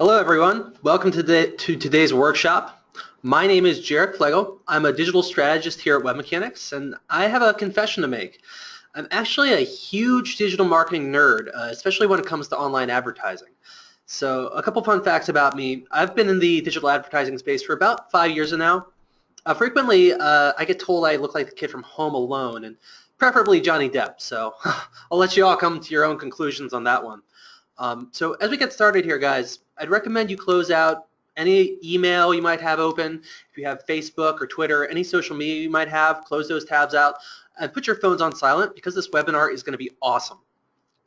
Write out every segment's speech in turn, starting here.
Hello everyone, welcome to today's workshop. My name is Jarrett Fleagle. I'm a digital strategist here at WebMechanix, and I have a confession to make. I'm actually a huge digital marketing nerd, especially when it comes to online advertising. So a couple fun facts about me. I've been in the digital advertising space for about 5 years now. Frequently, I get told I look like the kid from Home Alone, and preferably Johnny Depp, so I'll let you all come to your own conclusions on that one. So as we get started here, guys, I'd recommend you close out any email you might have open. If you have Facebook or Twitter, any social media you might have, close those tabs out and put your phones on silent because this webinar is going to be awesome.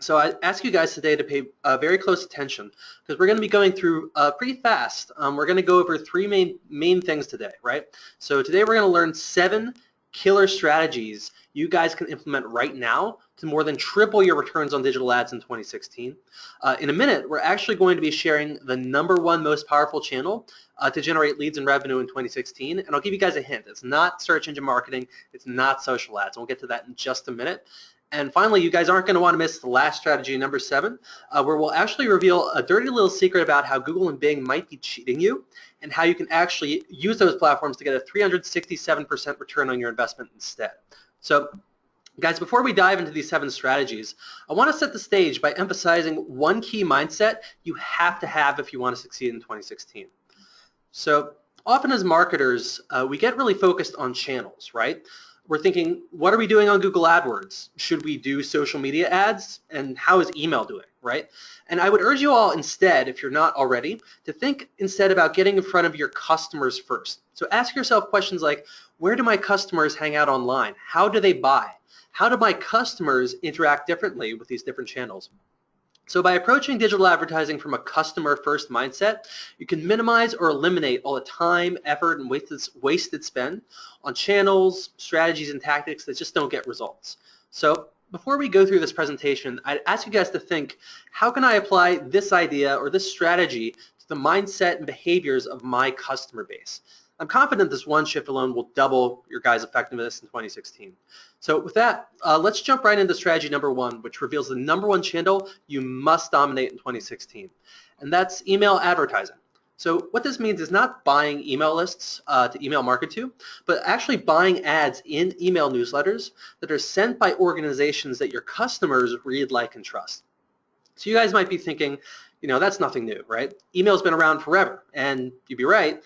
So I ask you guys today to pay very close attention because we're going to be going through pretty fast. We're going to go over three main things today, right? So today we're going to learn 7 killer strategies you guys can implement right now to more than triple your returns on digital ads in 2016. In a minute, we're actually going to be sharing the #1 most powerful channel to generate leads and revenue in 2016. And I'll give you guys a hint. It's not search engine marketing. It's not social ads. We'll get to that in just a minute. And finally, you guys aren't going to want to miss the last strategy, #7, where we'll actually reveal a dirty little secret about how Google and Bing might be cheating you and how you can actually use those platforms to get a 367% return on your investment instead. So, guys, before we dive into these 7 strategies, I want to set the stage by emphasizing one key mindset you have to have if you want to succeed in 2016. So, often as marketers, we get really focused on channels, right? We're thinking, what are we doing on Google AdWords? Should we do social media ads? And how is email doing, right? And I would urge you all instead, if you're not already, to think instead about getting in front of your customers first. So ask yourself questions like, where do my customers hang out online? How do they buy? How do my customers interact differently with these different channels? So by approaching digital advertising from a customer-first mindset, you can minimize or eliminate all the time, effort, and wasted spend on channels, strategies, and tactics that just don't get results. So before we go through this presentation, I'd ask you guys to think, how can I apply this idea or this strategy to the mindset and behaviors of my customer base? I'm confident this one shift alone will double your guys' effectiveness in 2016. So with that, let's jump right into strategy #1, which reveals the #1 channel you must dominate in 2016, and that's email advertising. So what this means is not buying email lists to email market to, but actually buying ads in email newsletters that are sent by organizations that your customers read, like, and trust. So you guys might be thinking, that's nothing new, right? Email's been around forever, and you'd be right.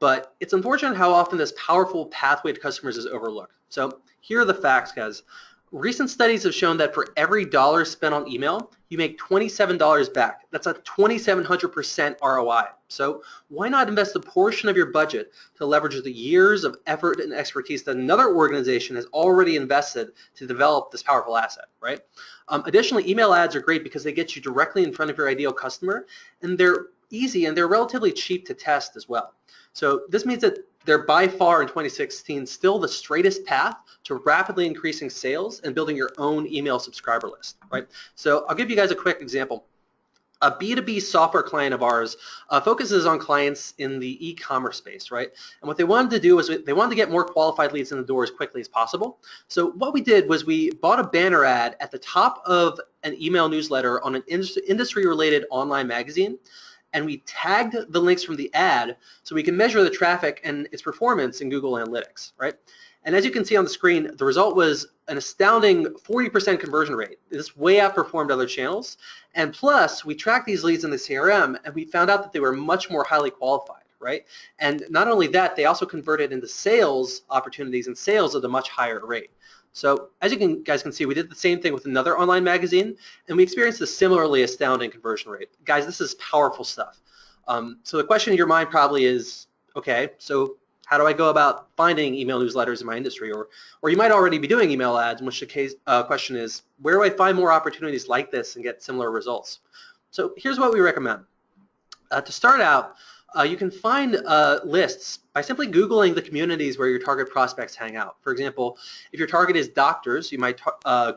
But it's unfortunate how often this powerful pathway to customers is overlooked. So here are the facts, guys. Recent studies have shown that for every $1 spent on email, you make $27 back. That's a 2,700% ROI. So why not invest a portion of your budget to leverage the years of effort and expertise that another organization has already invested to develop this powerful asset, right? Additionally, email ads are great because they get you directly in front of your ideal customer, and they're easy and they're relatively cheap to test as well. So this means that they're by far in 2016 still the straightest path to rapidly increasing sales and building your own email subscriber list, right? So I'll give you guys a quick example. A B2B software client of ours focuses on clients in the e-commerce space, right? And what they wanted to do was they wanted to get more qualified leads in the door as quickly as possible. So what we did was we bought a banner ad at the top of an email newsletter on an industry-related online magazine, and we tagged the links from the ad so we can measure the traffic and its performance in Google Analytics, right? And as you can see on the screen, the result was an astounding 40% conversion rate. This way outperformed other channels. And plus, we tracked these leads in the CRM, and we found out that they were much more highly qualified, right? And not only that, they also converted into sales opportunities and sales at a much higher rate. So as you guys can see, we did the same thing with another online magazine, and we experienced a similarly astounding conversion rate. Guys, this is powerful stuff. So the question in your mind probably is, okay, so how do I go about finding email newsletters in my industry? Or you might already be doing email ads, in which the question is, where do I find more opportunities like this and get similar results? So here's what we recommend. To start out, you can find lists by simply Googling the communities where your target prospects hang out. For example, if your target is doctors, you might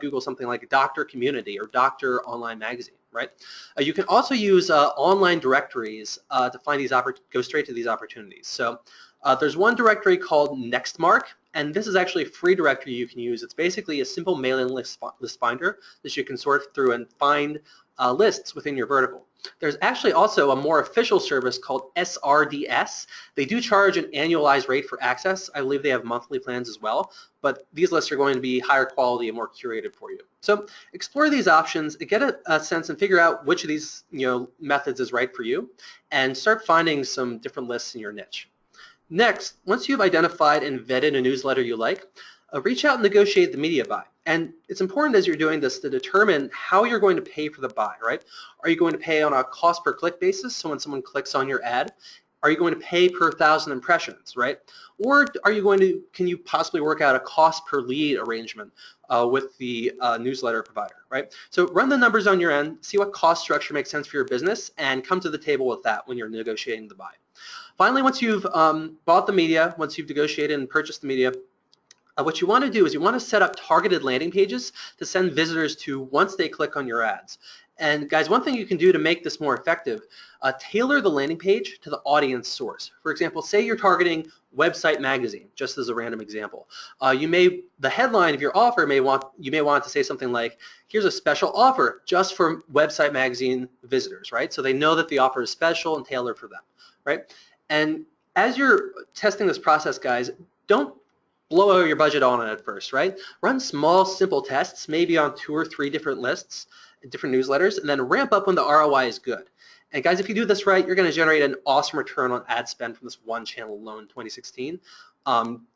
Google something like doctor community or doctor online magazine, right? You can also use online directories to find go straight to these opportunities. So there's one directory called Nextmark, and this is actually a free directory you can use. It's basically a simple mailing list finder that you can sort through and find lists within your vertical. There's actually also a more official service called SRDS. They do charge an annualized rate for access. I believe they have monthly plans as well, but these lists are going to be higher quality and more curated for you. So explore these options, get a sense and figure out which of these methods is right for you, and start finding some different lists in your niche. Next, once you've identified and vetted a newsletter you like, reach out and negotiate the media buy. And it's important as you're doing this to determine how you're going to pay for the buy, right? Are you going to pay on a cost per click basis, so when someone clicks on your ad? Are you going to pay per 1,000 impressions, right? Or can you possibly work out a cost per lead arrangement with the newsletter provider, right? So run the numbers on your end, see what cost structure makes sense for your business, and come to the table with that when you're negotiating the buy. Finally, once you've bought the media, once you've negotiated and purchased the media, what you want to do is you want to set up targeted landing pages to send visitors to once they click on your ads. And guys, one thing you can do to make this more effective, tailor the landing page to the audience source. For example, say you're targeting Website Magazine, just as a random example. The headline of your offer you may want to say something like, here's a special offer just for Website Magazine visitors, right? So they know that the offer is special and tailored for them, right? And as you're testing this process, guys, don't blow out your budget on it at first, right? Run small, simple tests, maybe on 2 or 3 different lists, different newsletters, and then ramp up when the ROI is good. And guys, if you do this right, you're going to generate an awesome return on ad spend from this one channel alone in 2016.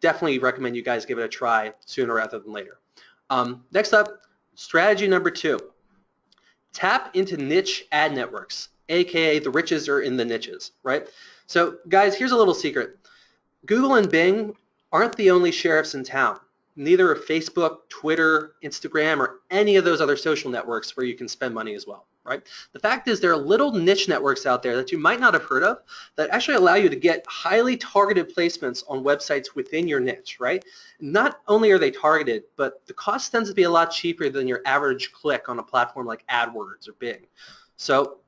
Definitely recommend you guys give it a try sooner rather than later. Next up, strategy number 2. Tap into niche ad networks, aka the riches are in the niches, right? So guys, here's a little secret. Google and Bing aren't the only sheriffs in town. Neither are Facebook, Twitter, Instagram, or any of those other social networks where you can spend money as well, right? The fact is there are little niche networks out there that you might not have heard of that actually allow you to get highly targeted placements on websites within your niche, right? Not only are they targeted, but the cost tends to be a lot cheaper than your average click on a platform like AdWords or Bing. So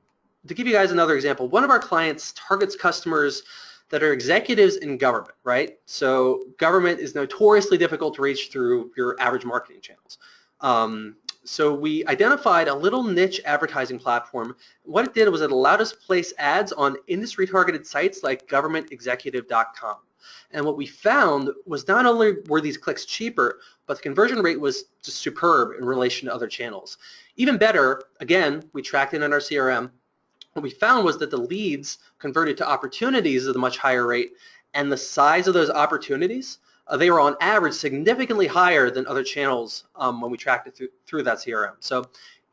to give you guys another example, one of our clients targets customers that are executives in government, right? So government is notoriously difficult to reach through your average marketing channels. So we identified a little niche advertising platform. What it did was it allowed us to place ads on industry-targeted sites like governmentexecutive.com. And what we found was not only were these clicks cheaper, but the conversion rate was just superb in relation to other channels. Even better, again, we tracked it in our CRM. What we found was that the leads converted to opportunities at a much higher rate, and the size of those opportunities, they were on average significantly higher than other channels when we tracked it through that CRM. So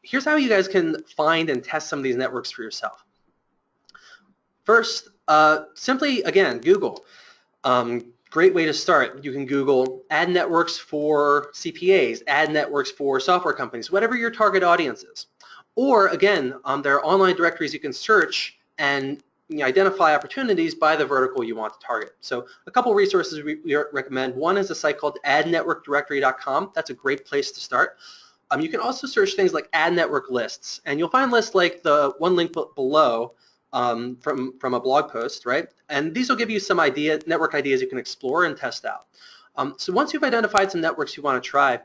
here's how you guys can find and test some of these networks for yourself. First, simply, again, Google. Great way to start. You can Google ad networks for CPAs, ad networks for software companies, whatever your target audience is. Or again, there are online directories you can search and identify opportunities by the vertical you want to target. So a couple resources we recommend. One is a site called adnetworkdirectory.com. That's a great place to start. You can also search things like ad network lists, and you'll find lists like the one link below from a blog post, right? And these will give you some network ideas you can explore and test out. So once you've identified some networks you want to try,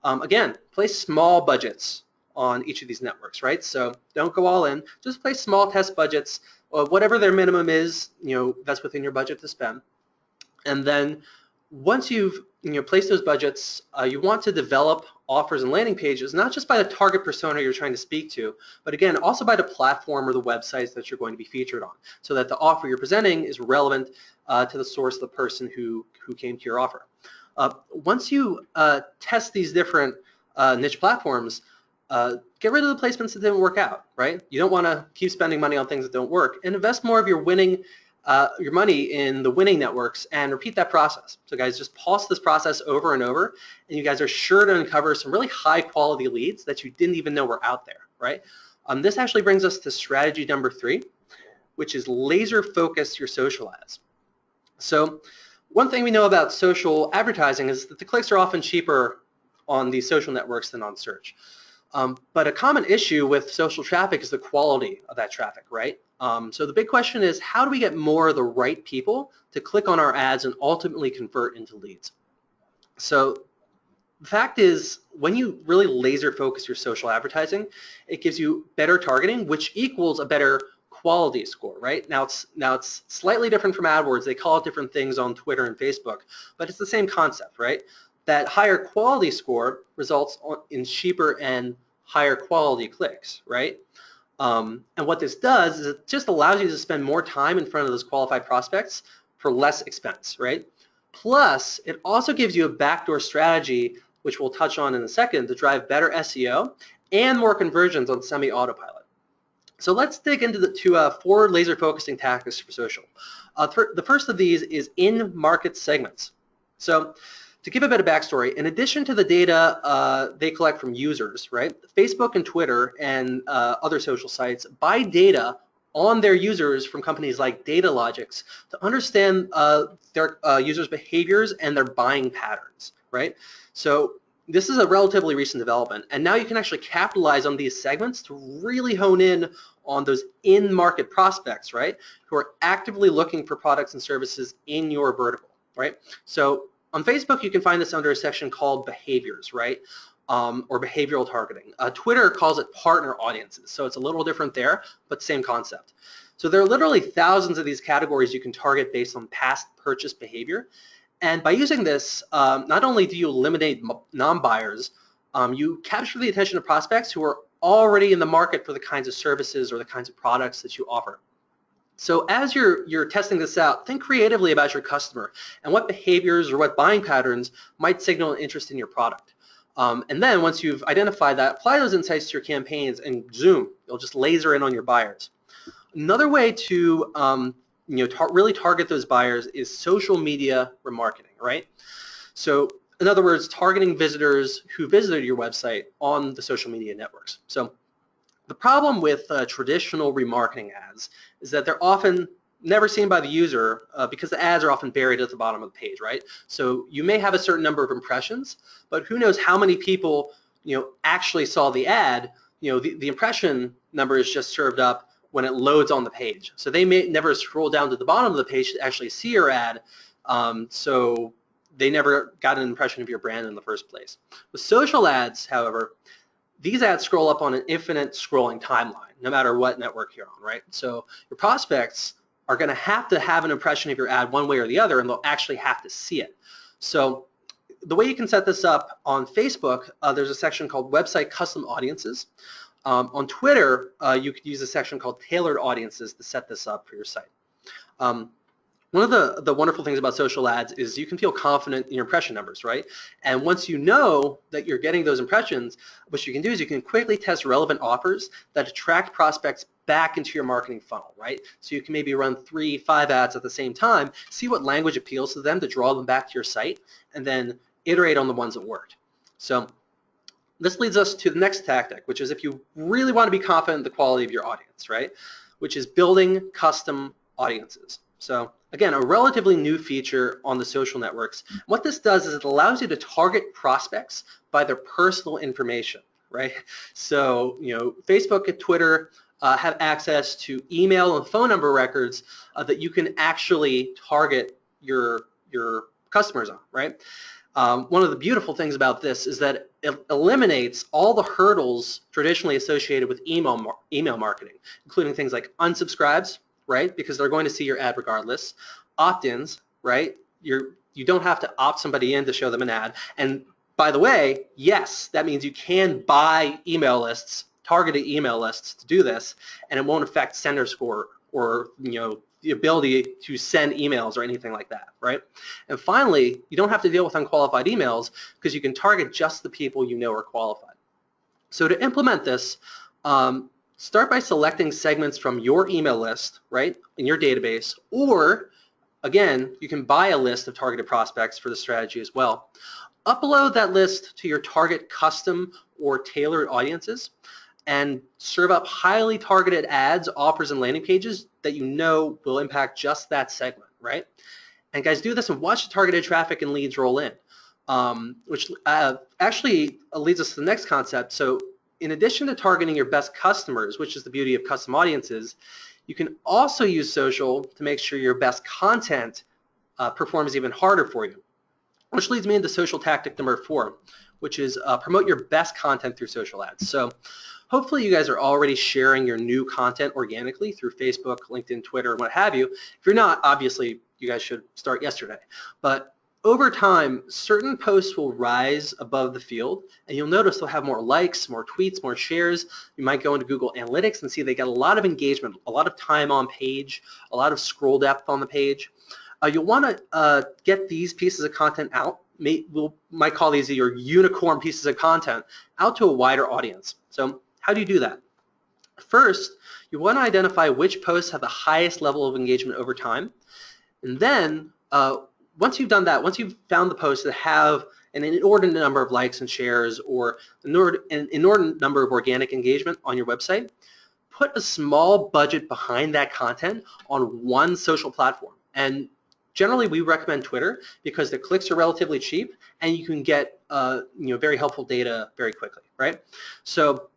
again, place small budgets on each of these networks, right? So don't go all in, just place small test budgets, whatever their minimum is, that's within your budget to spend. And then once you've placed those budgets, you want to develop offers and landing pages, not just by the target persona you're trying to speak to, but again, also by the platform or the websites that you're going to be featured on, so that the offer you're presenting is relevant to the source of the person who came to your offer. Once you test these different niche platforms, get rid of the placements that didn't work out, right? You don't want to keep spending money on things that don't work, and invest more of your money in the winning networks and repeat that process. So guys, just pulse this process over and over, and you guys are sure to uncover some really high quality leads that you didn't even know were out there, right? This actually brings us to strategy number 3, which is laser focus your social ads. So one thing we know about social advertising is that the clicks are often cheaper on these social networks than on search. But a common issue with social traffic is the quality of that traffic, right? So the big question is, how do we get more of the right people to click on our ads and ultimately convert into leads? So The fact is, when you really laser focus your social advertising, it gives you better targeting, which equals a better quality score, right? Now it's slightly different from AdWords. They call it different things on Twitter and Facebook, but it's the same concept, right? That higher quality score results in cheaper and higher quality clicks, right? And what this does is it just allows you to spend more time in front of those qualified prospects for less expense, right? Plus, it also gives you a backdoor strategy, which we'll touch on in a second, to drive better SEO and more conversions on semi-autopilot. So let's dig into the 4 laser focusing tactics for social. The first of these is in-market segments. So to give a bit of backstory, in addition to the data they collect from users, right, Facebook and Twitter and other social sites buy data on their users from companies like Datalogix to understand their users' behaviors and their buying patterns, right? So this is a relatively recent development, and now you can actually capitalize on these segments to really hone in on those in-market prospects, right, who are actively looking for products and services in your vertical, right? So on Facebook, you can find this under a section called behaviors, right? Or behavioral targeting. Twitter calls it partner audiences, so it's a little different there, but same concept. So there are literally thousands of these categories you can target based on past purchase behavior. And by using this, not only do you eliminate non-buyers, you capture the attention of prospects who are already in the market for the kinds of services or the kinds of products that you offer. So as you're testing this out, think creatively about your customer and what behaviors or what buying patterns might signal an interest in your product. And then once you've identified that, apply those insights to your campaigns and zoom. You'll just laser in on your buyers. Another way to really target those buyers is social media remarketing, right? So in other words, targeting visitors who visited your website on the social media networks. So the problem with traditional remarketing ads is that they're often never seen by the user because the ads are often buried at the bottom of the page, right? So you may have a certain number of impressions, but who knows how many people actually saw the ad. The impression number is just served up when it loads on the page. So they may never scroll down to the bottom of the page to actually see your ad, so they never got an impression of your brand in the first place. With social ads, however, these ads scroll up on an infinite scrolling timeline, no matter what network you're on, right? So your prospects are going to have an impression of your ad one way or the other, and they'll actually have to see it. So the way you can set this up on Facebook, there's a section called Website Custom Audiences. On Twitter, you could use a section called Tailored Audiences to set this up for your site. One of the wonderful things about social ads is you can feel confident in your impression numbers, right? And once you know that you're getting those impressions, what you can do is you can quickly test relevant offers that attract prospects back into your marketing funnel, right? So you can maybe run 3, 5 ads at the same time, see what language appeals to them to draw them back to your site, and then iterate on the ones that worked. So this leads us to the next tactic, which is if you really want to be confident in the quality of your audience, right? Which is building custom audiences. So again, a relatively new feature on the social networks. What this does is it allows you to target prospects by their personal information, right? So, Facebook and Twitter have access to email and phone number records that you can actually target your customers on, right? One of the beautiful things about this is that it eliminates all the hurdles traditionally associated with email marketing, including things like unsubscribes, right? Because they're going to see your ad regardless. Opt-ins, right? You don't have to opt somebody in to show them an ad. And by the way, yes, that means you can buy email lists, targeted email lists to do this, and it won't affect sender score or the ability to send emails or anything like that, right? And finally, you don't have to deal with unqualified emails because you can target just the people you know are qualified. So to implement this, start by selecting segments from your email list, right, in your database, or again, you can buy a list of targeted prospects for the strategy as well. Upload that list to your target custom or tailored audiences and serve up highly targeted ads, offers, and landing pages that you know will impact just that segment, right? And guys, do this and watch the targeted traffic and leads roll in, which actually leads us to the next concept. So in addition to targeting your best customers, which is the beauty of custom audiences, you can also use social to make sure your best content performs even harder for you. which leads me into social tactic number 4, which is promote your best content through social ads. So hopefully you guys are already sharing your new content organically through Facebook, LinkedIn, Twitter, what have you. If you're not, obviously you guys should start yesterday. But over time, certain posts will rise above the field, and you'll notice they'll have more likes, more tweets, more shares. You might go into Google Analytics and see they get a lot of engagement, a lot of time on page, a lot of scroll depth on the page. You'll want to get these pieces of content out. We might call these your unicorn pieces of content out to a wider audience. So how do you do that? First, you want to identify which posts have the highest level of engagement over time. And then once you've done that, once you've found the posts that have an inordinate number of likes and shares or an inordinate number of organic engagement on your website, put a small budget behind that content on one social platform. And generally, we recommend Twitter because the clicks are relatively cheap and you can get very helpful data very quickly, right? So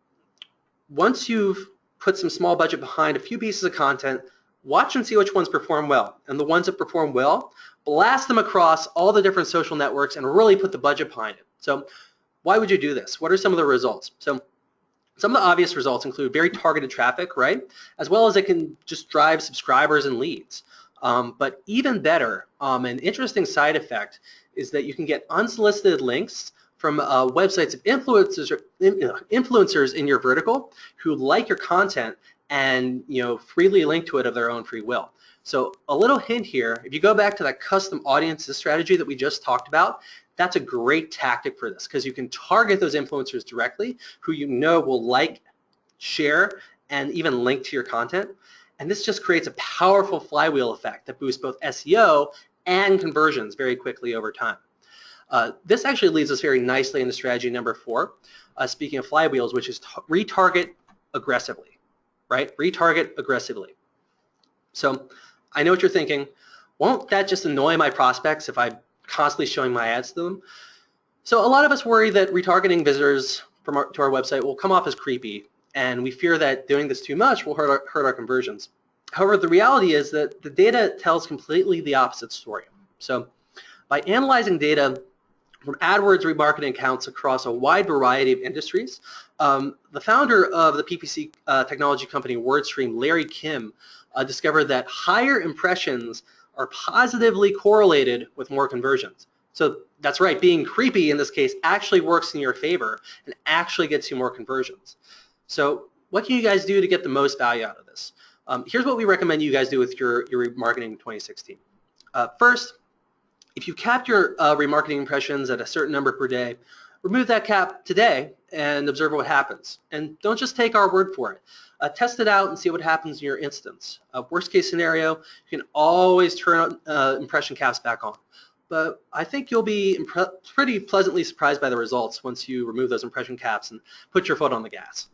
once you've put some small budget behind a few pieces of content, watch and see which ones perform well. And the ones that perform well, blast them across all the different social networks and really put the budget behind it. So why would you do this? What are some of the results? So some of the obvious results include very targeted traffic, right? As well as it can just drive subscribers and leads. But even better, an interesting side effect is that you can get unsolicited links from websites of influencers in your vertical who like your content and freely link to it of their own free will. So a little hint here, if you go back to that custom audiences strategy that we just talked about, that's a great tactic for this because you can target those influencers directly who will like, share, and even link to your content. And this just creates a powerful flywheel effect that boosts both SEO and conversions very quickly over time. This actually leads us very nicely into strategy number 4, speaking of flywheels, which is retarget aggressively, right? Retarget aggressively. So I know what you're thinking. Won't that just annoy my prospects if I'm constantly showing my ads to them? So a lot of us worry that retargeting visitors to our website will come off as creepy, and we fear that doing this too much will hurt our conversions. However, the reality is that the data tells completely the opposite story. So by analyzing data from AdWords remarketing accounts across a wide variety of industries, the founder of the PPC technology company WordStream, Larry Kim, discovered that higher impressions are positively correlated with more conversions. So that's right, being creepy in this case actually works in your favor and actually gets you more conversions. So what can you guys do to get the most value out of this? Here's what we recommend you guys do with your remarketing in 2016. First, if you capped your remarketing impressions at a certain number per day, remove that cap today and observe what happens. And don't just take our word for it. Test it out and see what happens in your instance. Worst case scenario, you can always turn impression caps back on. But I think you'll be pretty pleasantly surprised by the results once you remove those impression caps and put your foot on the gas.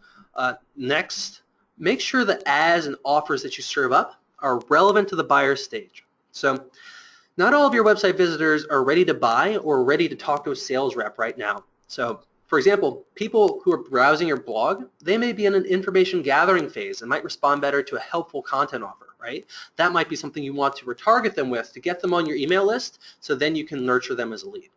Next, make sure the ads and offers that you serve up are relevant to the buyer stage. So not all of your website visitors are ready to buy or ready to talk to a sales rep right now. So for example, people who are browsing your blog, they may be in an information gathering phase and might respond better to a helpful content offer, right? That might be something you want to retarget them with to get them on your email list so then you can nurture them as a lead.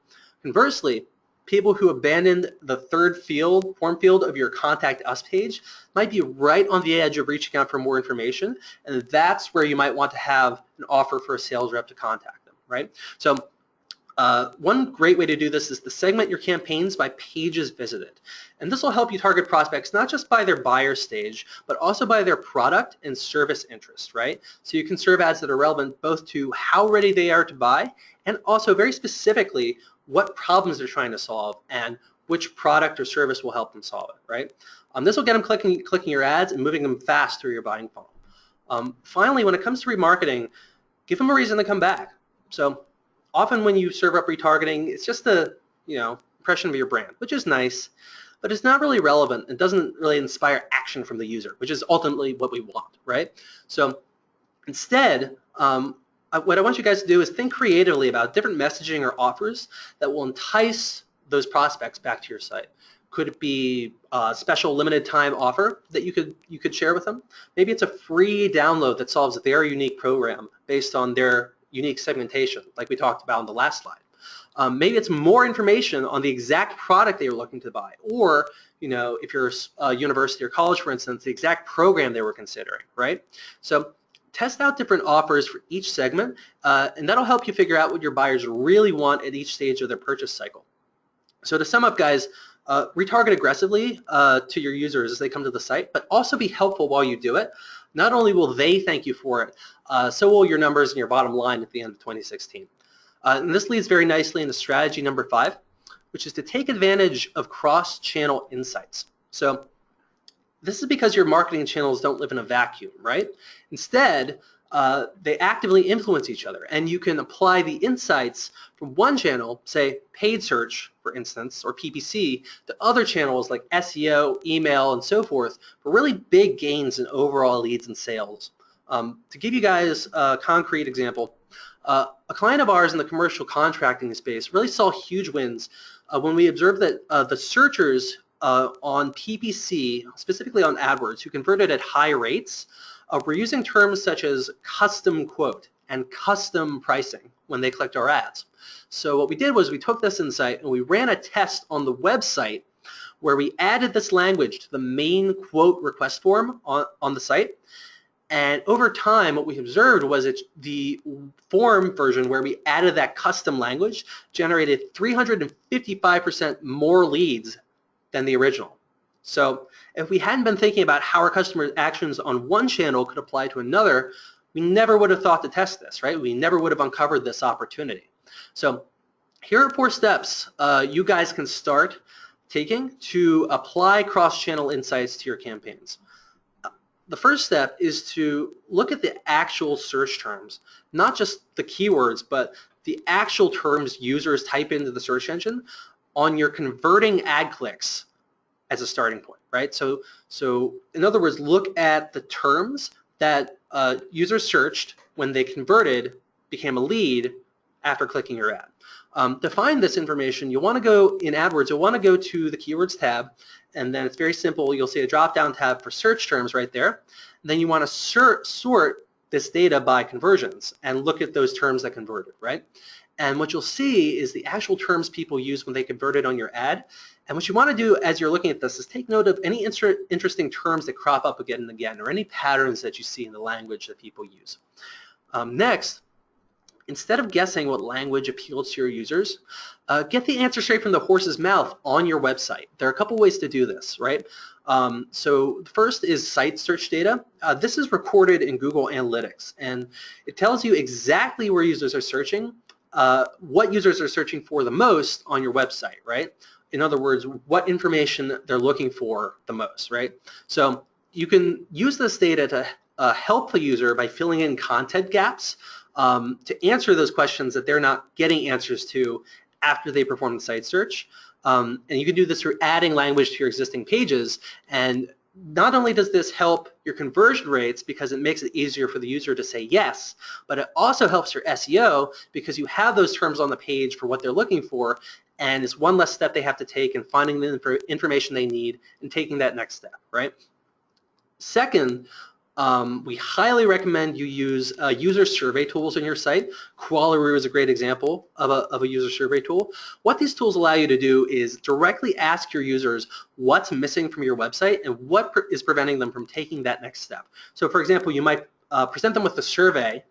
Conversely, people who abandoned the third form field of your Contact Us page might be right on the edge of reaching out for more information, and that's where you might want to have an offer for a sales rep to contact them, right? So one great way to do this is to segment your campaigns by pages visited. And this will help you target prospects not just by their buyer stage, but also by their product and service interest, right? So you can serve ads that are relevant both to how ready they are to buy and also very specifically what problems they're trying to solve and which product or service will help them solve it, right? This will get them clicking your ads and moving them fast through your buying funnel. Finally, when it comes to remarketing, give them a reason to come back. So often when you serve up retargeting, it's just a impression of your brand, which is nice, but it's not really relevant and doesn't really inspire action from the user, which is ultimately what we want, right? So instead, what I want you guys to do is think creatively about different messaging or offers that will entice those prospects back to your site. Could it be a special limited time offer that you could share with them? Maybe it's a free download that solves their unique program based on their unique segmentation, like we talked about in the last slide. Maybe it's more information on the exact product they were looking to buy, or if you're a university or college, for instance, the exact program they were considering, right? So test out different offers for each segment, and that'll help you figure out what your buyers really want at each stage of their purchase cycle. So to sum up, guys, retarget aggressively to your users as they come to the site, but also be helpful while you do it. Not only will they thank you for it, so will your numbers and your bottom line at the end of 2016. And this leads very nicely into strategy number 5, which is to take advantage of cross-channel insights. So this is because your marketing channels don't live in a vacuum, right? Instead, they actively influence each other, and you can apply the insights from one channel, say paid search, for instance, or PPC, to other channels like SEO, email, and so forth for really big gains in overall leads and sales. To give you guys a concrete example, a client of ours in the commercial contracting space really saw huge wins when we observed that the searchers on PPC, specifically on AdWords, who converted at high rates, were using terms such as custom quote and custom pricing when they clicked our ads. So what we did was we took this insight and we ran a test on the website where we added this language to the main quote request form on the site. And over time, what we observed was that the form version where we added that custom language generated 355% more leads than the original. So if we hadn't been thinking about how our customers' actions on one channel could apply to another, we never would have thought to test this, right? We never would have uncovered this opportunity. So here are 4 steps you guys can start taking to apply cross-channel insights to your campaigns. The first step is to look at the actual search terms, not just the keywords, but the actual terms users type into the search engine on your converting ad clicks as a starting point, right? So in other words, look at the terms that users searched when they converted, became a lead after clicking your ad. To find this information, you'll want to go in AdWords, you'll want to go to the Keywords tab, and then it's very simple. You'll see a drop-down tab for search terms right there. And then you want to sort this data by conversions and look at those terms that converted, right? And what you'll see is the actual terms people use when they converted on your ad. And what you want to do as you're looking at this is take note of any interesting terms that crop up again and again, or any patterns that you see in the language that people use. Next, instead of guessing what language appeals to your users, get the answer straight from the horse's mouth on your website. There are a couple ways to do this, right? So the first is site search data. This is recorded in Google Analytics, and it tells you exactly where users are searching, what users are searching for the most on your website, right? In other words, what information they're looking for the most, right? So you can use this data to help the user by filling in content gaps to answer those questions that they're not getting answers to after they perform the site search. And you can do this through adding language to your existing pages. And not only does this help your conversion rates because it makes it easier for the user to say yes, but it also helps your SEO because you have those terms on the page for what they're looking for, and it's one less step they have to take in finding the information they need and taking that next step, right? Second, we highly recommend you use user survey tools on your site. Qualaroo is a great example of a user survey tool. What these tools allow you to do is directly ask your users what's missing from your website and what is preventing them from taking that next step. So for example, you might present them with a survey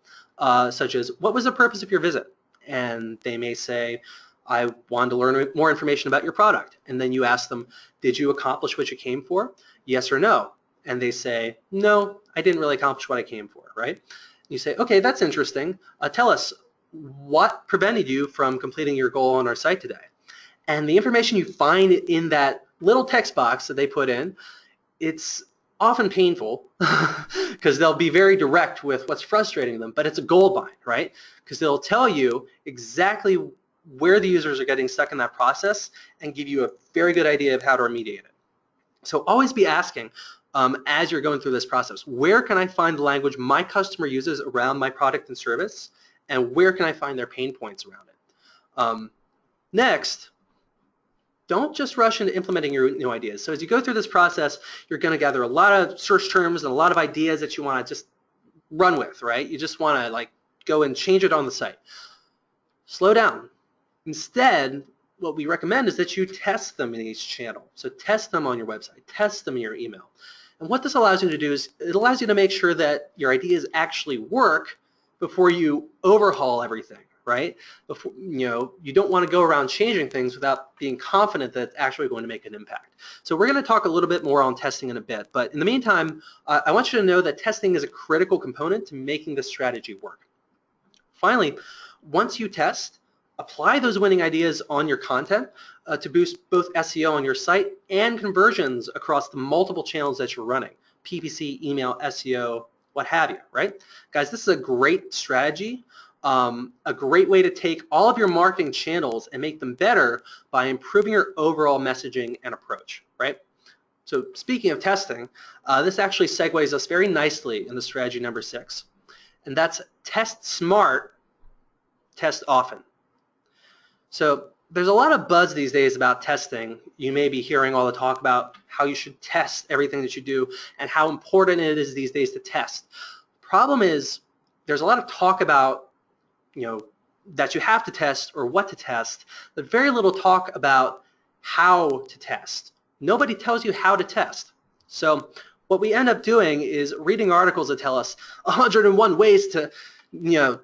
such as, what was the purpose of your visit? And they may say, I wanted to learn more information about your product. And then you ask them, did you accomplish what you came for? Yes or no? And they say, no, I didn't really accomplish what I came for, right? You say, okay, that's interesting. Tell us, what prevented you from completing your goal on our site today? And the information you find in that little text box that they put in, it's often painful because they'll be very direct with what's frustrating them, but it's a gold mine, right? Because they'll tell you exactly where the users are getting stuck in that process and give you a very good idea of how to remediate it. So always be asking, as you're going through this process, where can I find the language my customer uses around my product and service, and where can I find their pain points around it? Next, don't just rush into implementing your new ideas. So as you go through this process, you're going to gather a lot of search terms and a lot of ideas that you want to just run with, right? You just want to like go and change it on the site. Slow down. Instead, what we recommend is that you test them in each channel. So test them on your website, test them in your email. And what this allows you to do is it allows you to make sure that your ideas actually work before you overhaul everything, right? Before, you don't want to go around changing things without being confident that it's actually going to make an impact. So we're going to talk a little bit more on testing in a bit, but in the meantime, I want you to know that testing is a critical component to making this strategy work. Finally, once you test, apply those winning ideas on your content to boost both SEO on your site and conversions across the multiple channels that you're running, PPC, email, SEO, what have you, right? Guys, this is a great strategy, a great way to take all of your marketing channels and make them better by improving your overall messaging and approach, right? So speaking of testing, this actually segues us very nicely into strategy number 6, and that's test smart, test often. So there's a lot of buzz these days about testing. You may be hearing all the talk about how you should test everything that you do and how important it is these days to test. Problem is, there's a lot of talk about, that you have to test or what to test, but very little talk about how to test. Nobody tells you how to test. So what we end up doing is reading articles that tell us 101 ways to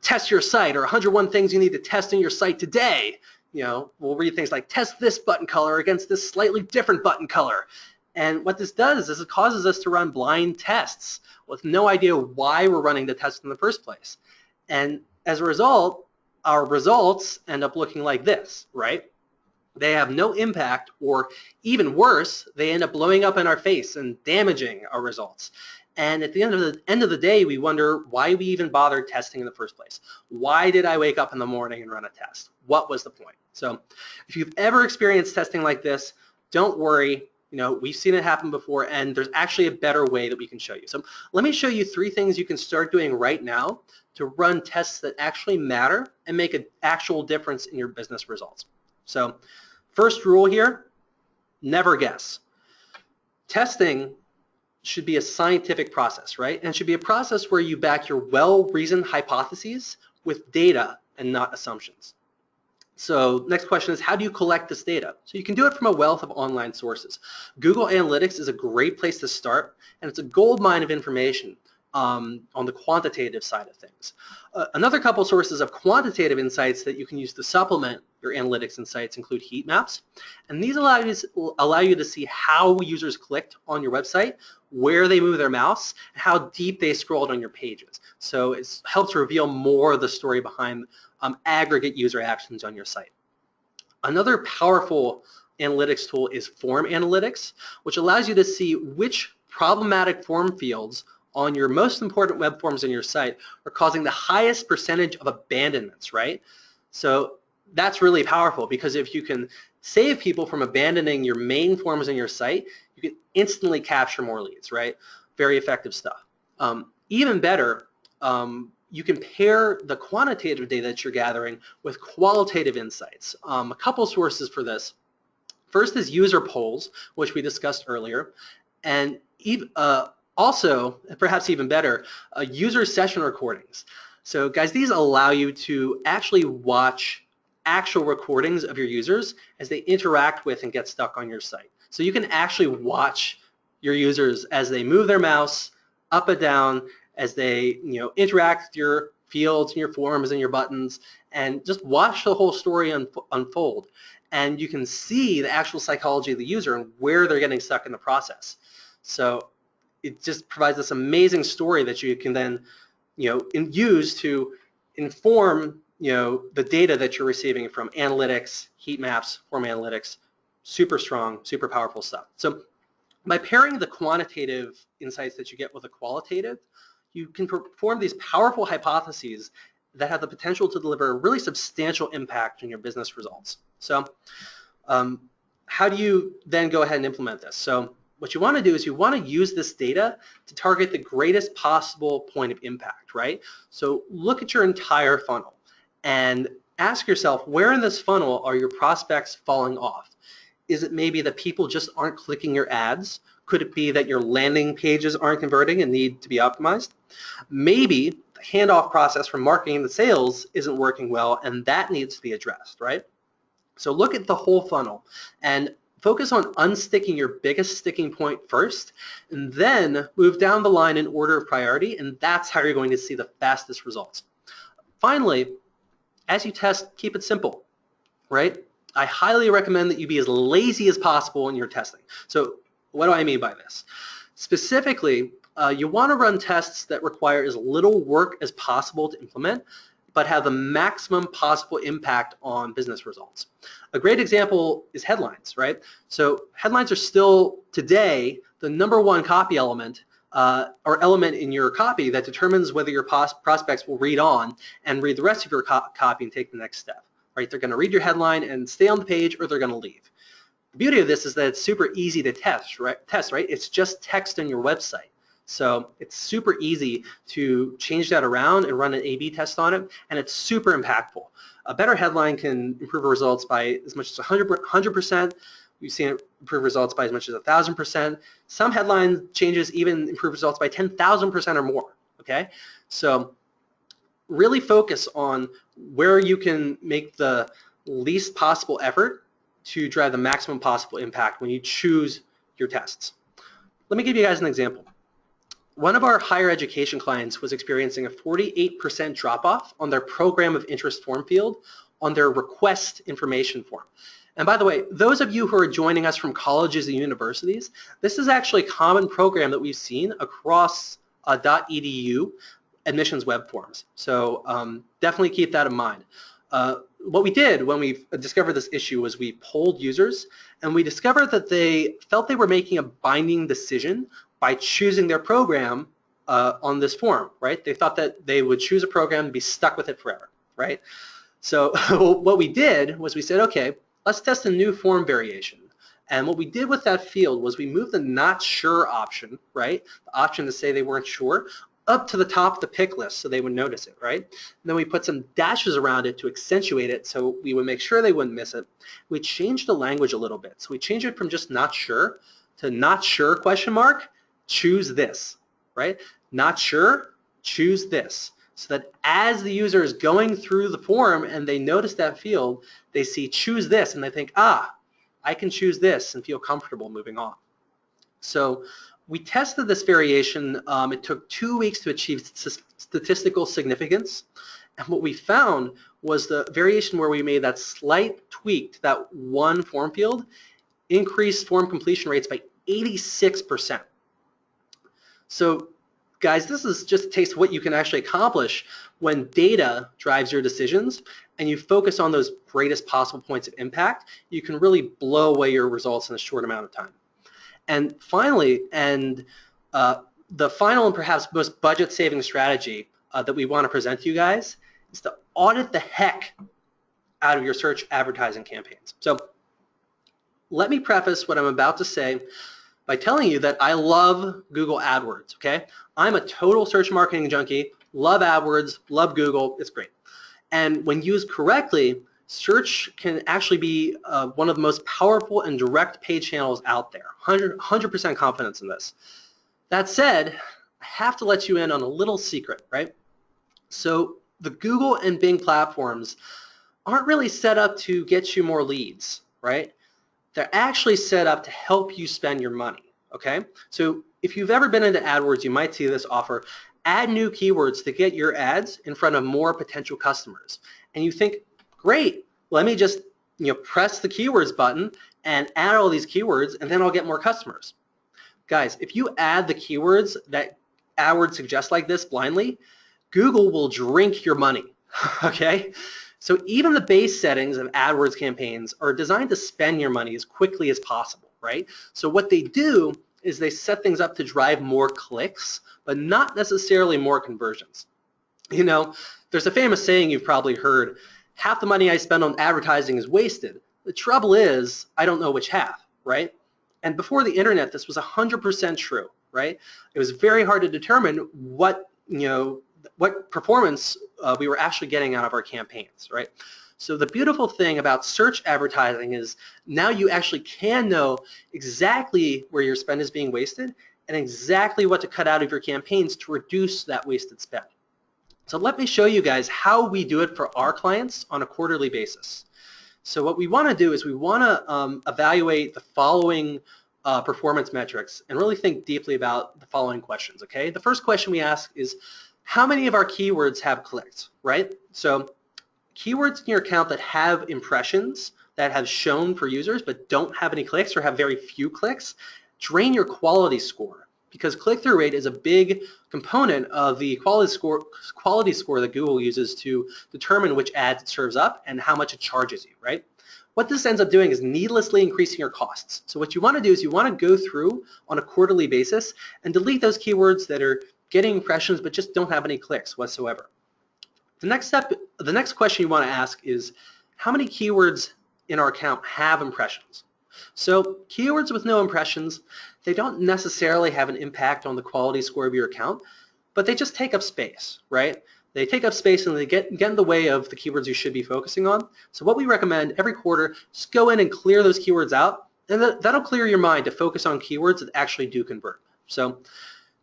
test your site, or 101 things you need to test in your site today. We'll read things like test this button color against this slightly different button color. And what this does is it causes us to run blind tests with no idea why we're running the test in the first place. And as a result, our results end up looking like this, right? They have no impact, or even worse, they end up blowing up in our face and damaging our results. And at the end of the day, we wonder why we even bothered testing in the first place. Why did I wake up in the morning and run a test? What was the point? So if you've ever experienced testing like this, don't worry. We've seen it happen before, and there's actually a better way that we can show you. So let me show you 3 things you can start doing right now to run tests that actually matter and make an actual difference in your business results. So first rule here, never guess. Testing should be a scientific process, right? And it should be a process where you back your well-reasoned hypotheses with data and not assumptions. So next question is, how do you collect this data? So you can do it from a wealth of online sources. Google Analytics is a great place to start, and it's a gold mine of information on the quantitative side of things. Another couple sources of quantitative insights that you can use to supplement your analytics insights include heat maps, and these allow you to see how users clicked on your website, where they move their mouse, and how deep they scrolled on your pages. So it helps reveal more of the story behind aggregate user actions on your site. Another powerful analytics tool is form analytics, which allows you to see which problematic form fields on your most important web forms in your site are causing the highest percentage of abandonments, right? So that's really powerful, because if you can save people from abandoning your main forms in your site, you can instantly capture more leads, right? Very effective stuff. Even better, you can pair the quantitative data that you're gathering with qualitative insights. A couple sources for this. First is user polls, which we discussed earlier, and also, perhaps even better, user session recordings. So guys, these allow you to actually watch actual recordings of your users as they interact with and get stuck on your site. So you can actually watch your users as they move their mouse up and down, as they interact with your fields and your forms and your buttons, and just watch the whole story unfold. And you can see the actual psychology of the user and where they're getting stuck in the process. So it just provides this amazing story that you can then use to inform the data that you're receiving from analytics, heat maps, form analytics. Super strong, super powerful stuff. So by pairing the quantitative insights that you get with the qualitative, you can perform these powerful hypotheses that have the potential to deliver a really substantial impact on your business results. So how do you then go ahead and implement this? So what you want to do is you want to use this data to target the greatest possible point of impact, right? So look at your entire funnel and ask yourself, where in this funnel are your prospects falling off? Is it maybe that people just aren't clicking your ads? Could it be that your landing pages aren't converting and need to be optimized? Maybe the handoff process from marketing to sales isn't working well, and that needs to be addressed, right? So look at the whole funnel and focus on unsticking your biggest sticking point first, and then move down the line in order of priority, and that's how you're going to see the fastest results. Finally, as you test, keep it simple, right? I highly recommend that you be as lazy as possible in your testing. So what do I mean by this? Specifically, you want to run tests that require as little work as possible to implement, but have the maximum possible impact on business results. A great example is headlines, right? So headlines are still today the #1 copy element or element in your copy that determines whether your prospects will read on and read the rest of your copy and take the next step, right? They're going to read your headline and stay on the page, or they're going to leave. The beauty of this is that it's super easy to test, right? It's just text on your website. So it's super easy to change that around and run an A/B test on it, and it's super impactful. A better headline can improve results by as much as 100%. We've seen it improve results by as much as 1,000%. Some headline changes even improve results by 10,000% or more, okay? So really focus on where you can make the least possible effort to drive the maximum possible impact when you choose your tests. Let me give you guys an example. One of our higher education clients was experiencing a 48% drop-off on their program of interest form field on their request information form. And by the way, those of you who are joining us from colleges and universities, this is actually a common program that we've seen across .edu admissions web forms. So definitely keep that in mind. What we did when we discovered this issue was we polled users, and we discovered that they felt they were making a binding decision by choosing their program on this form, right? They thought that they would choose a program and be stuck with it forever, right? So what we did was we said, okay, let's test a new form variation. And what we did with that field was we moved the not sure option, right? The option to say they weren't sure, up to the top of the pick list so they would notice it, right? And then we put some dashes around it to accentuate it so we would make sure they wouldn't miss it. We changed the language a little bit. So we changed it from just not sure to not sure ? Choose this, right? Not sure, choose this. So that as the user is going through the form and they notice that field, they see choose this and they think, ah, I can choose this and feel comfortable moving on. So we tested this variation. It took 2 weeks to achieve statistical significance. And what we found was the variation where we made that slight tweak to that one form field increased form completion rates by 86%. So guys, this is just a taste of what you can actually accomplish when data drives your decisions and you focus on those greatest possible points of impact. You can really blow away your results in a short amount of time. And finally, the final and perhaps most budget-saving strategy that we want to present to you guys is to audit the heck out of your search advertising campaigns. So let me preface what I'm about to say by telling you that I love Google AdWords, okay? I'm a total search marketing junkie, love AdWords, love Google, it's great. And when used correctly, search can actually be one of the most powerful and direct paid channels out there. 100% confidence in this. That said, I have to let you in on a little secret, right? So the Google and Bing platforms aren't really set up to get you more leads, right? They're actually set up to help you spend your money, okay? So if you've ever been into AdWords, you might see this offer, add new keywords to get your ads in front of more potential customers. And you think, great, let me just press the keywords button and add all these keywords and then I'll get more customers. Guys, if you add the keywords that AdWords suggests like this blindly, Google will drink your money, okay? So even the base settings of AdWords campaigns are designed to spend your money as quickly as possible, right? So what they do is they set things up to drive more clicks, but not necessarily more conversions. There's a famous saying you've probably heard, half the money I spend on advertising is wasted. The trouble is, I don't know which half, right? And before the internet, this was 100% true, right? It was very hard to determine what performance we were actually getting out of our campaigns, right? So the beautiful thing about search advertising is now you actually can know exactly where your spend is being wasted and exactly what to cut out of your campaigns to reduce that wasted spend. So let me show you guys how we do it for our clients on a quarterly basis. So what we want to do is we want to evaluate the following performance metrics and really think deeply about the following questions, okay? The first question we ask is, how many of our keywords have clicked, right? So keywords in your account that have impressions, that have shown for users but don't have any clicks or have very few clicks, drain your quality score, because click-through rate is a big component of the quality score that Google uses to determine which ads it serves up and how much it charges you, right? What this ends up doing is needlessly increasing your costs. So what you want to do is you want to go through on a quarterly basis and delete those keywords that are getting impressions but just don't have any clicks whatsoever. The next question you want to ask is, how many keywords in our account have impressions? So keywords with no impressions, they don't necessarily have an impact on the quality score of your account, but they just take up space, right? They take up space and they get in the way of the keywords you should be focusing on. So what we recommend every quarter, just go in and clear those keywords out, and that'll clear your mind to focus on keywords that actually do convert. So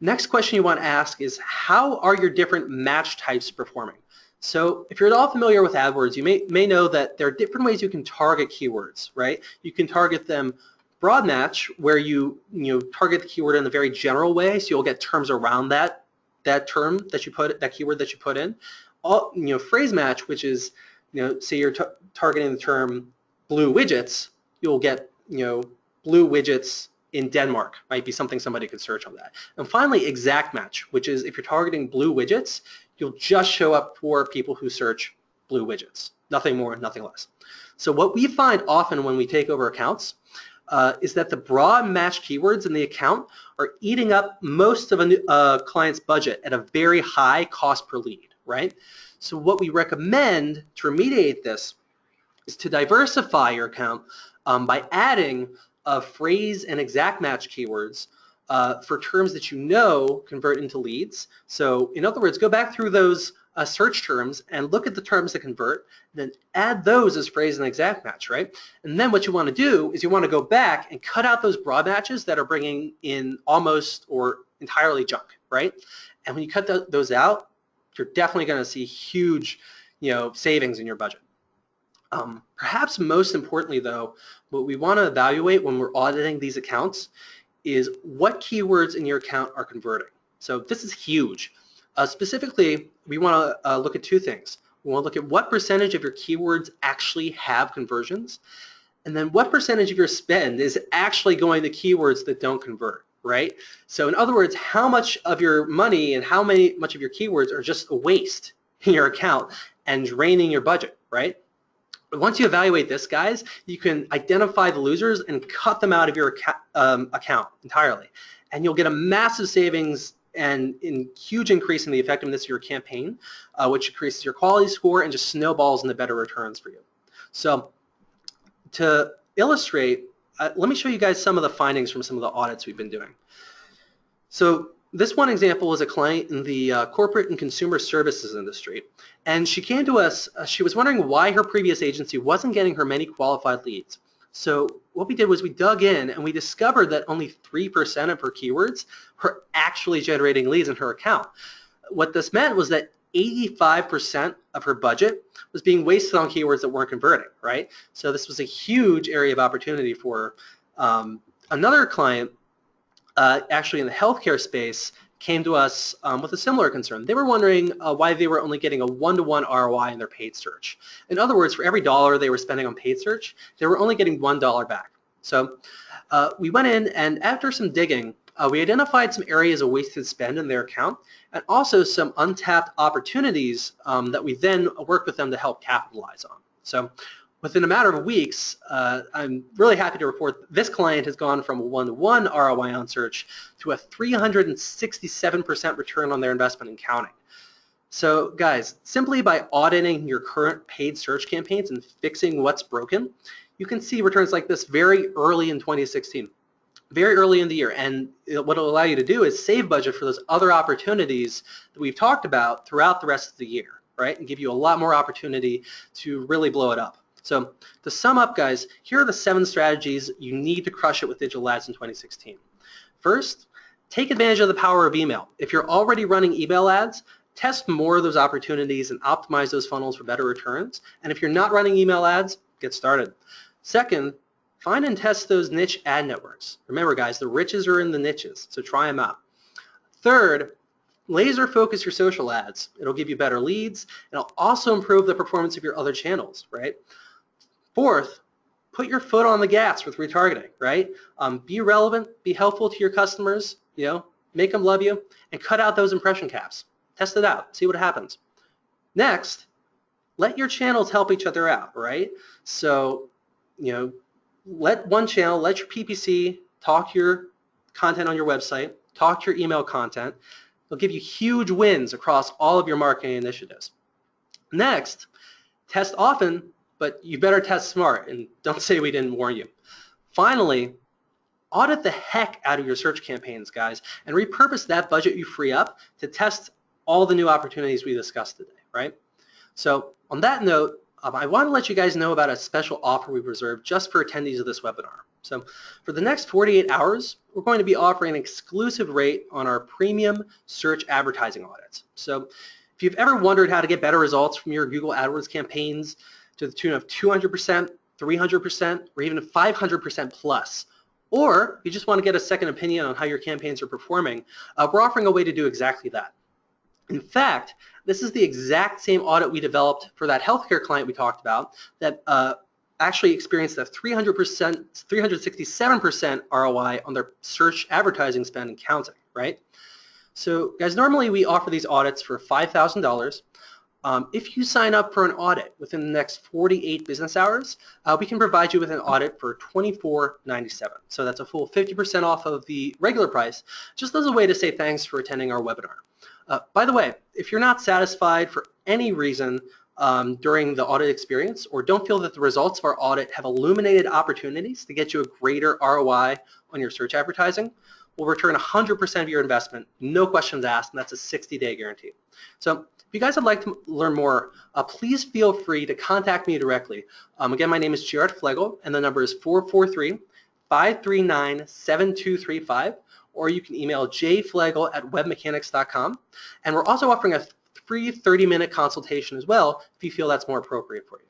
next question you want to ask is, how are your different match types performing? So if you're at all familiar with AdWords, you may know that there are different ways you can target keywords, right? You can target them broad match, where you target the keyword in a very general way, so you'll get terms around that keyword that you put in. Phrase match, which is, say you're targeting the term blue widgets, you'll get, blue widgets in Denmark, might be something somebody could search on that. And finally, exact match, which is if you're targeting blue widgets, you'll just show up for people who search blue widgets. Nothing more, nothing less. So what we find often when we take over accounts is that the broad match keywords in the account are eating up most of a client's budget at a very high cost per lead, right? So what we recommend to remediate this is to diversify your account by adding phrase and exact match keywords for terms that convert into leads. So in other words, go back through those search terms and look at the terms that convert, then add those as phrase and exact match, right? And then what you want to do is you want to go back and cut out those broad matches that are bringing in almost or entirely junk, right? And when you cut those out, you're definitely going to see huge, savings in your budget. Perhaps most importantly, though, what we want to evaluate when we're auditing these accounts is what keywords in your account are converting. So this is huge. Specifically, we want to look at two things. We want to look at what percentage of your keywords actually have conversions, and then what percentage of your spend is actually going to keywords that don't convert, right? So in other words, how much of your money and much of your keywords are just a waste in your account and draining your budget, right? Once you evaluate this, guys, you can identify the losers and cut them out of your account entirely. And you'll get a massive savings and a huge increase in the effectiveness of your campaign, which increases your quality score and just snowballs into better returns for you. So to illustrate, let me show you guys some of the findings from some of the audits we've been doing. So this one example is a client in the corporate and consumer services industry, and she came to us, she was wondering why her previous agency wasn't getting her many qualified leads. So what we did was we dug in and we discovered that only 3% of her keywords were actually generating leads in her account. What this meant was that 85% of her budget was being wasted on keywords that weren't converting, right? So this was a huge area of opportunity for her. Another client, actually in the healthcare space, came to us with a similar concern. They were wondering why they were only getting a 1-to-1 ROI in their paid search. In other words, for every dollar they were spending on paid search, they were only getting $1 back. So we went in, and after some digging, we identified some areas of wasted spend in their account and also some untapped opportunities that we then worked with them to help capitalize on. So within a matter of weeks, I'm really happy to report this client has gone from a 1-to-1 ROI on search to a 367% return on their investment and counting. So guys, simply by auditing your current paid search campaigns and fixing what's broken, you can see returns like this very early in 2016, very early in the year. And what it'll allow you to do is save budget for those other opportunities that we've talked about throughout the rest of the year, right? And give you a lot more opportunity to really blow it up. So to sum up, guys, here are the 7 strategies you need to crush it with digital ads in 2016. First, take advantage of the power of email. If you're already running email ads, test more of those opportunities and optimize those funnels for better returns. And if you're not running email ads, get started. Second, find and test those niche ad networks. Remember guys, the riches are in the niches, so try them out. Third, laser focus your social ads. It'll give you better leads, and it'll also improve the performance of your other channels, right? Fourth, put your foot on the gas with retargeting, right? Be relevant, be helpful to your customers, make them love you, and cut out those impression caps. Test it out, see what happens. Next, let your channels help each other out, right? So, let one channel, let your PPC talk your content on your website, talk your email content. They'll give you huge wins across all of your marketing initiatives. Next, test often, but you better test smart, and don't say we didn't warn you. Finally, audit the heck out of your search campaigns, guys, and repurpose that budget you free up to test all the new opportunities we discussed today, right? So on that note, I want to let you guys know about a special offer we've reserved just for attendees of this webinar. So for the next 48 hours, we're going to be offering an exclusive rate on our premium search advertising audits. So if you've ever wondered how to get better results from your Google AdWords campaigns to the tune of 200%, 300%, or even 500% plus, or you just want to get a second opinion on how your campaigns are performing, we're offering a way to do exactly that. In fact, this is the exact same audit we developed for that healthcare client we talked about that actually experienced a 367% ROI on their search advertising spend and counting, right? So guys, normally we offer these audits for $5,000. If you sign up for an audit within the next 48 business hours, we can provide you with an audit for $24.97. So that's a full 50% off of the regular price, just as a way to say thanks for attending our webinar. By the way, if you're not satisfied for any reason during the audit experience, or don't feel that the results of our audit have illuminated opportunities to get you a greater ROI on your search advertising, we'll return 100% of your investment, no questions asked, and that's a 60-day guarantee. So if you guys would like to learn more, please feel free to contact me directly. Again, my name is Jarrett Fleagle, and the number is 443-539-7235, or you can email jfleagle@webmechanix.com. And we're also offering a free 30-minute consultation as well if you feel that's more appropriate for you.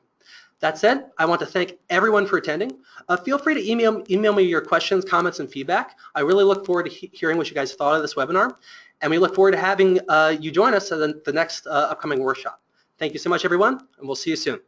That said, I want to thank everyone for attending. Feel free to email me your questions, comments, and feedback. I really look forward to hearing what you guys thought of this webinar, and we look forward to having you join us at the next upcoming workshop. Thank you so much, everyone, and we'll see you soon.